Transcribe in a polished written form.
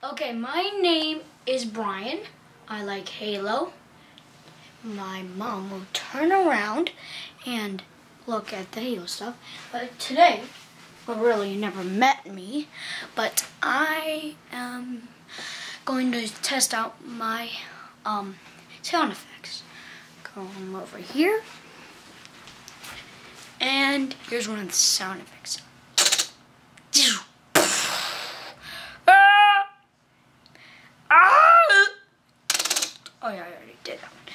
Okay, my name is Brian. I like Halo. My mom will turn around and look at the Halo stuff. But today, well, really, you never met me, but I am going to test out my sound effects. Come over here. And here's one of the sound effects. Oh yeah, I already did that one.